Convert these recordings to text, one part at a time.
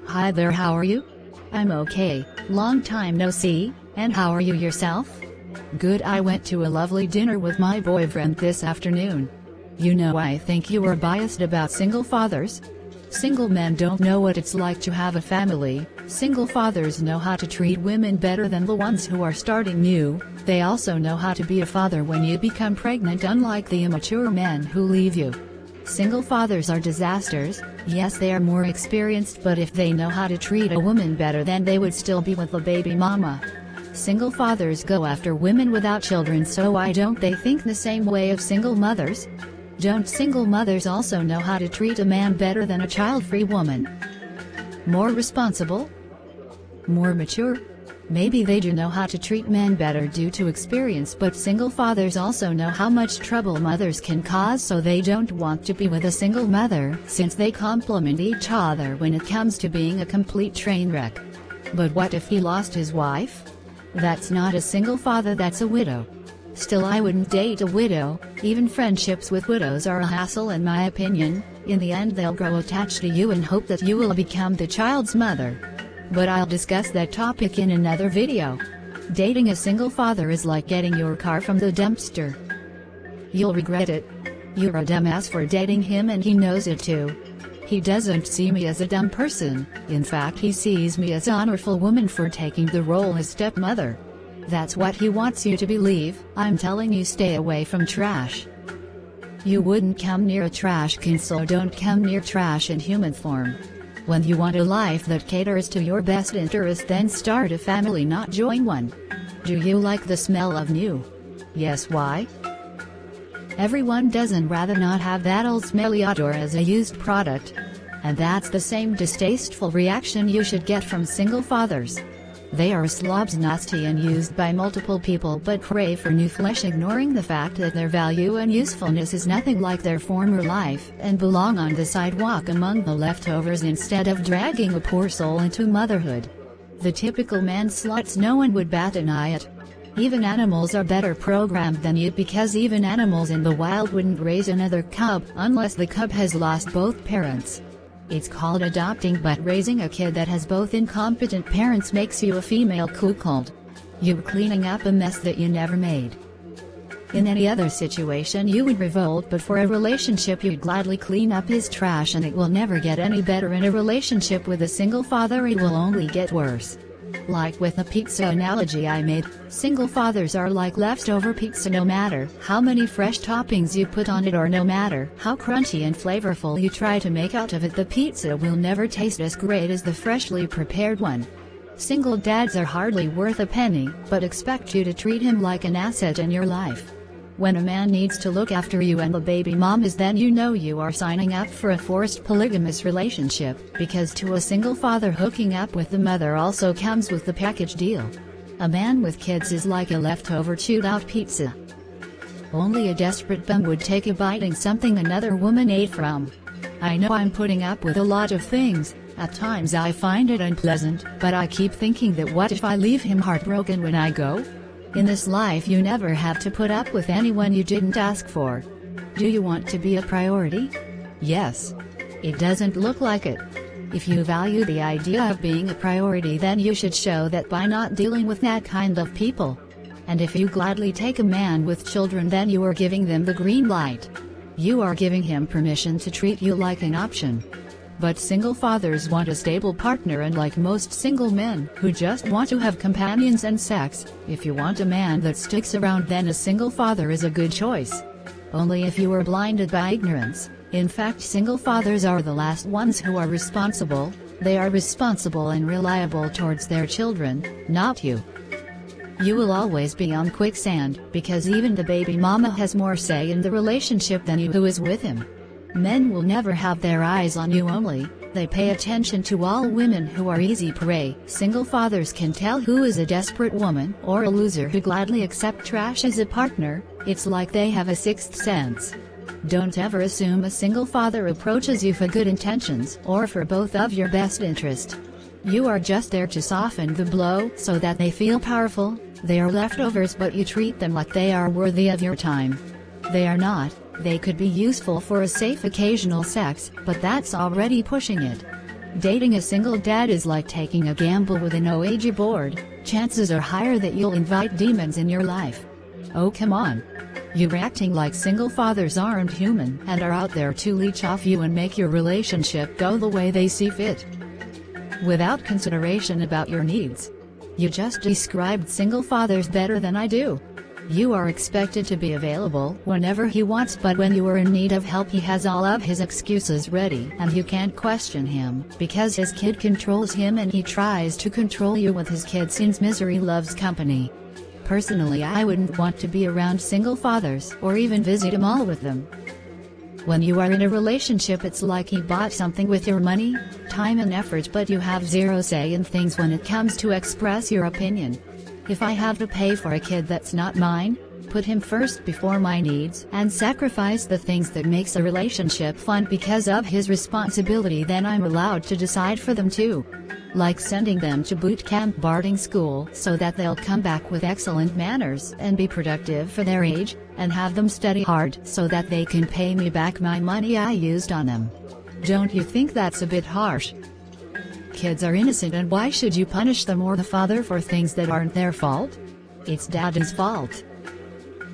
Hi there, how are you? I'm okay, long time no see, and how are you yourself? Good, I went to a lovely dinner with my boyfriend this afternoon. You know, I think you are biased about single fathers. Single men don't know what it's like to have a family. Single fathers know how to treat women better than the ones who are starting new. They also know how to be a father when you become pregnant, unlike the immature men who leave you. Single fathers are disasters. Yes, they are more experienced, but if they know how to treat a woman better, then they would still be with the baby mama. Single fathers go after women without children, so why don't they think the same way of single mothers? Don't single mothers also know how to treat a man better than a child-free woman? More responsible? More mature? Maybe they do know how to treat men better due to experience, but single fathers also know how much trouble mothers can cause, so they don't want to be with a single mother, since they complement each other when it comes to being a complete train wreck. But what if he lost his wife? That's not a single father, that's a widow. Still, I wouldn't date a widow. Even friendships with widows are a hassle in my opinion. In the end, they'll grow attached to you and hope that you will become the child's mother. But I'll discuss that topic in another video. Dating a single father is like getting your car from the dumpster. You'll regret it. You're a dumbass for dating him, and he knows it too. He doesn't see me as a dumb person. In fact, he sees me as an honorful woman for taking the role as stepmother. That's what he wants you to believe. I'm telling you, stay away from trash. You wouldn't come near a trash can, so don't come near trash in human form. When you want a life that caters to your best interest, then start a family, not join one. Do you like the smell of new? Yes, why? Everyone does, and rather not have that old smelly odor as a used product. And that's the same distasteful reaction you should get from single fathers. They are slobs, nasty and used by multiple people, but crave for new flesh, ignoring the fact that their value and usefulness is nothing like their former life, and belong on the sidewalk among the leftovers instead of dragging a poor soul into motherhood. The typical man sluts, no one would bat an eye at. Even animals are better programmed than you, because even animals in the wild wouldn't raise another cub unless the cub has lost both parents. It's called adopting, but raising a kid that has both incompetent parents makes you a female cuckold. You're cleaning up a mess that you never made. In any other situation you would revolt, but for a relationship you'd gladly clean up his trash, and it will never get any better. In a relationship with a single father, it will only get worse. Like with the pizza analogy I made, single fathers are like leftover pizza. No matter how many fresh toppings you put on it, or no matter how crunchy and flavorful you try to make out of it, the pizza will never taste as great as the freshly prepared one. Single dads are hardly worth a penny, but expect you to treat him like an asset in your life. When a man needs to look after you and the baby mamas, then you know you are signing up for a forced polygamous relationship, because to a single father, hooking up with the mother also comes with the package deal. A man with kids is like a leftover chewed out pizza. Only a desperate bum would take a biting something another woman ate from. I know I'm putting up with a lot of things. At times I find it unpleasant, but I keep thinking that what if I leave him heartbroken when I go? In this life you never have to put up with anyone you didn't ask for. Do you want to be a priority? Yes. It doesn't look like it. If you value the idea of being a priority, then you should show that by not dealing with that kind of people. And if you gladly take a man with children, then you are giving them the green light. You are giving him permission to treat you like an option. But single fathers want a stable partner, and like most single men who just want to have companions and sex, if you want a man that sticks around, then a single father is a good choice. Only if you are blinded by ignorance. In fact, single fathers are the last ones who are responsible. They are responsible and reliable towards their children, not you. You will always be on quicksand, because even the baby mama has more say in the relationship than you who is with him. Men will never have their eyes on you only. They pay attention to all women who are easy prey. Single fathers can tell who is a desperate woman or a loser who gladly accept trash as a partner. It's like they have a sixth sense. Don't ever assume a single father approaches you for good intentions or for both of your best interest. You are just there to soften the blow so that they feel powerful. They are leftovers, but you treat them like they are worthy of your time. They are not. They could be useful for a safe occasional sex, but that's already pushing it. Dating a single dad is like taking a gamble with an Ouija board. Chances are higher that you'll invite demons in your life. Oh come on. You're acting like single fathers aren't human and are out there to leech off you and make your relationship go the way they see fit, without consideration about your needs. You just described single fathers better than I do. You are expected to be available whenever he wants, but when you are in need of help he has all of his excuses ready and you can't question him because his kid controls him and he tries to control you with his kid since misery loves company. Personally, I wouldn't want to be around single fathers or even visit a mall with them. When you are in a relationship, it's like he bought something with your money, time and effort, but you have zero say in things when it comes to express your opinion. If I have to pay for a kid that's not mine, put him first before my needs, and sacrifice the things that makes a relationship fun because of his responsibility, then I'm allowed to decide for them too. Like sending them to boot camp boarding school so that they'll come back with excellent manners and be productive for their age, and have them study hard so that they can pay me back my money I used on them. Don't you think that's a bit harsh? Kids are innocent, and why should you punish them or the father for things that aren't their fault? It's dad's fault.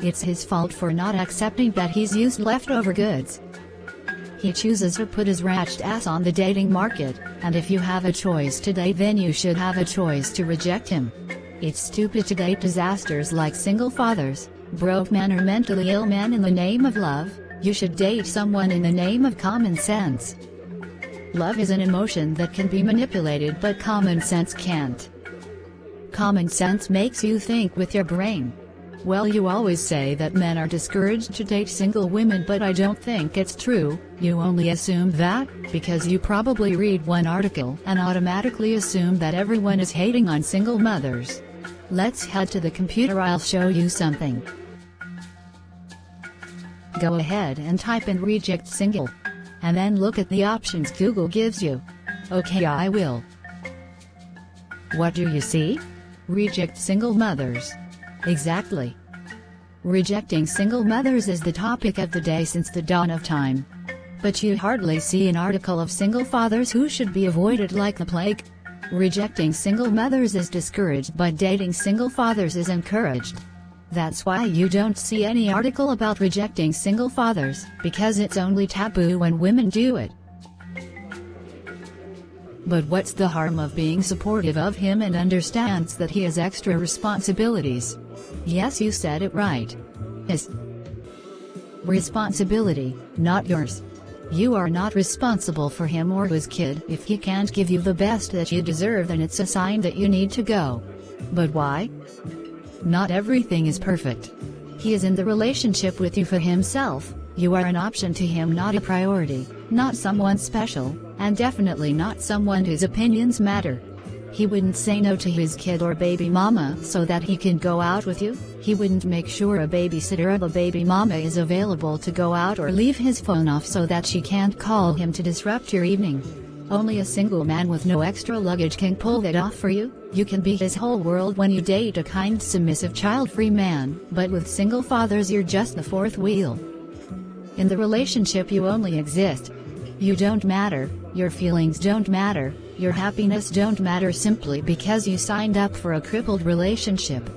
It's his fault for not accepting that he's used leftover goods. He chooses to put his ratchet ass on the dating market, and if you have a choice to date, then you should have a choice to reject him. It's stupid to date disasters like single fathers, broke men or mentally ill men in the name of love. You should date someone in the name of common sense. Love is an emotion that can be manipulated, but common sense can't. Common sense makes you think with your brain. Well, you always say that men are discouraged to date single women, but I don't think it's true. You only assume that because you probably read one article and automatically assume that everyone is hating on single mothers. Let's head to the computer, I'll show you something. Go ahead and type in reject single. And then look at the options Google gives you. Okay, I will. What do you see? Reject single mothers. Exactly. Rejecting single mothers is the topic of the day since the dawn of time. But you hardly see an article of single fathers who should be avoided like the plague. Rejecting single mothers is discouraged, but dating single fathers is encouraged. That's why you don't see any article about rejecting single fathers, because it's only taboo when women do it. But what's the harm of being supportive of him and understands that he has extra responsibilities? Yes, you said it right. His responsibility, not yours. You are not responsible for him or his kid. If he can't give you the best that you deserve, then it's a sign that you need to go. But why? Not everything is perfect. He is in the relationship with you for himself. You are an option to him, not a priority, not someone special, and definitely not someone whose opinions matter. He wouldn't say no to his kid or baby mama so that he can go out with you. He wouldn't make sure a babysitter or the baby mama is available to go out, or leave his phone off so that she can't call him to disrupt your evening. Only a single man with no extra luggage can pull that off for you. You can be his whole world when you date a kind, submissive, child-free man, but with single fathers you're just the fourth wheel. In the relationship you only exist. You don't matter, your feelings don't matter, your happiness don't matter simply because you signed up for a crippled relationship.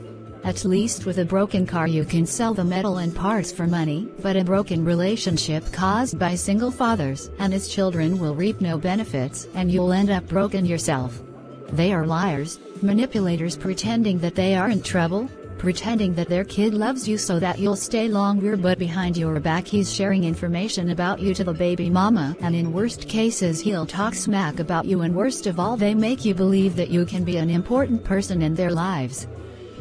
At least with a broken car you can sell the metal and parts for money, but a broken relationship caused by single fathers and his children will reap no benefits, and you'll end up broken yourself. They are liars, manipulators, pretending that they are in trouble, pretending that their kid loves you so that you'll stay longer, but behind your back he's sharing information about you to the baby mama, and in worst cases he'll talk smack about you, and worst of all, they make you believe that you can be an important person in their lives.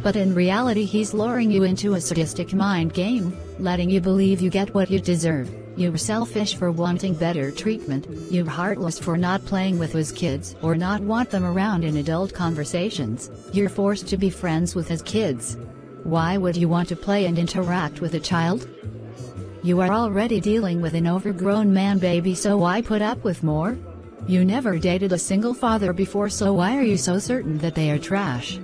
But in reality he's luring you into a sadistic mind game, letting you believe you get what you deserve. You're selfish for wanting better treatment, you're heartless for not playing with his kids or not want them around in adult conversations, you're forced to be friends with his kids. Why would you want to play and interact with a child? You are already dealing with an overgrown man baby, so why put up with more? You never dated a single father before, so why are you so certain that they are trash?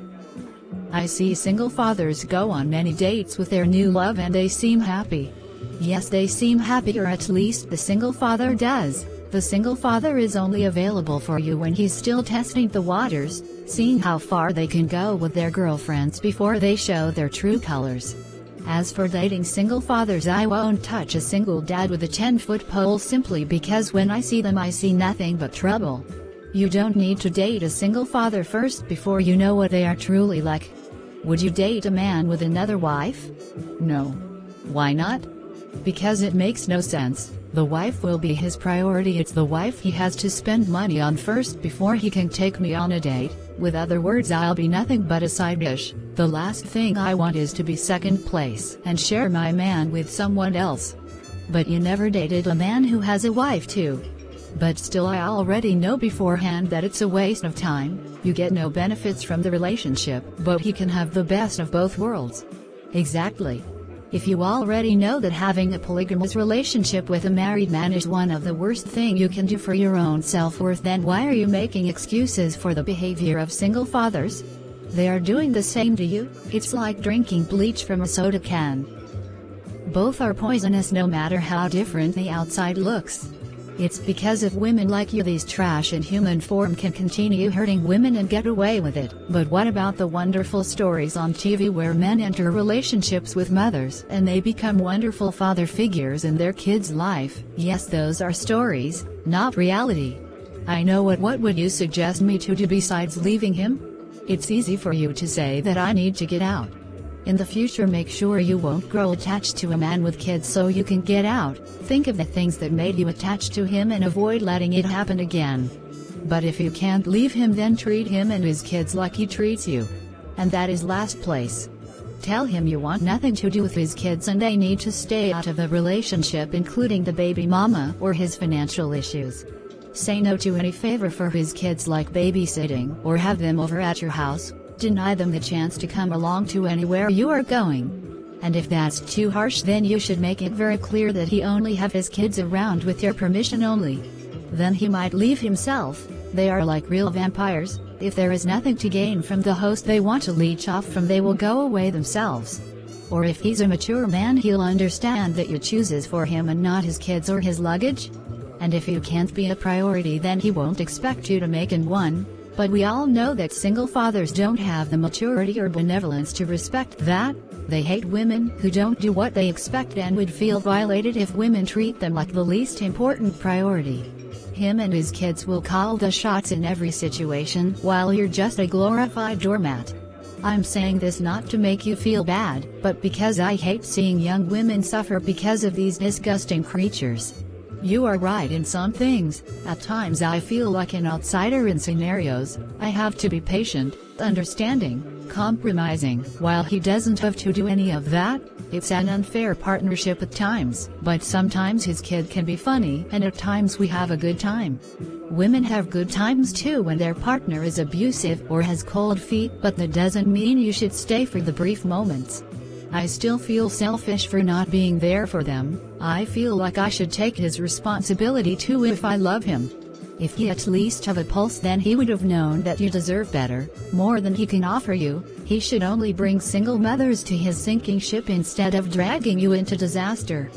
I see single fathers go on many dates with their new love and they seem happy. Yes, they seem happy, or at least the single father does. The single father is only available for you when he's still testing the waters, seeing how far they can go with their girlfriends before they show their true colors. As for dating single fathers, I won't touch a single dad with a 10-foot pole simply because when I see them I see nothing but trouble. You don't need to date a single father first before you know what they are truly like. Would you date a man with another wife? No. Why not? Because it makes no sense. The wife will be his priority. It's the wife he has to spend money on first before he can take me on a date. With other words, I'll be nothing but a side dish. The last thing I want is to be second place and share my man with someone else. But you never dated a man who has a wife too. But still, I already know beforehand that it's a waste of time. You get no benefits from the relationship, but he can have the best of both worlds. Exactly. If you already know that having a polygamous relationship with a married man is one of the worst things you can do for your own self-worth, then why are you making excuses for the behavior of single fathers? They are doing the same to you. It's like drinking bleach from a soda can. Both are poisonous no matter how different the outside looks. It's because of women like you these trash in human form can continue hurting women and get away with it. But what about the wonderful stories on TV where men enter relationships with mothers and they become wonderful father figures in their kids' life? Yes, those are stories, not reality. I know what would you suggest me to do besides leaving him? It's easy for you to say that I need to get out. In the future, make sure you won't grow attached to a man with kids so you can get out. Think of the things that made you attached to him and avoid letting it happen again. But if you can't leave him, then treat him and his kids like he treats you. And that is last place. Tell him you want nothing to do with his kids and they need to stay out of the relationship, including the baby mama or his financial issues. Say no to any favor for his kids like babysitting or have them over at your house. Deny them the chance to come along to anywhere you are going. And if that's too harsh, then you should make it very clear that he only have his kids around with your permission only. Then he might leave himself. They are like real vampires. If there is nothing to gain from the host they want to leech off from, they will go away themselves. Or if he's a mature man, he'll understand that you chooses for him and not his kids or his luggage. And if you can't be a priority, then he won't expect you to make him one. But we all know that single fathers don't have the maturity or benevolence to respect that. They hate women who don't do what they expect and would feel violated if women treat them like the least important priority. Him and his kids will call the shots in every situation, while you're just a glorified doormat. I'm saying this not to make you feel bad, but because I hate seeing young women suffer because of these disgusting creatures. You are right in some things. At times I feel like an outsider in scenarios. I have to be patient, understanding, compromising, while he doesn't have to do any of that. It's an unfair partnership at times, but sometimes his kid can be funny and at times we have a good time. Women have good times too when their partner is abusive or has cold feet, but that doesn't mean you should stay for the brief moments. I still feel selfish for not being there for them. I feel like I should take his responsibility too if I love him. If he at least have a pulse, then he would have known that you deserve better, more than he can offer you. He should only bring single mothers to his sinking ship instead of dragging you into disaster.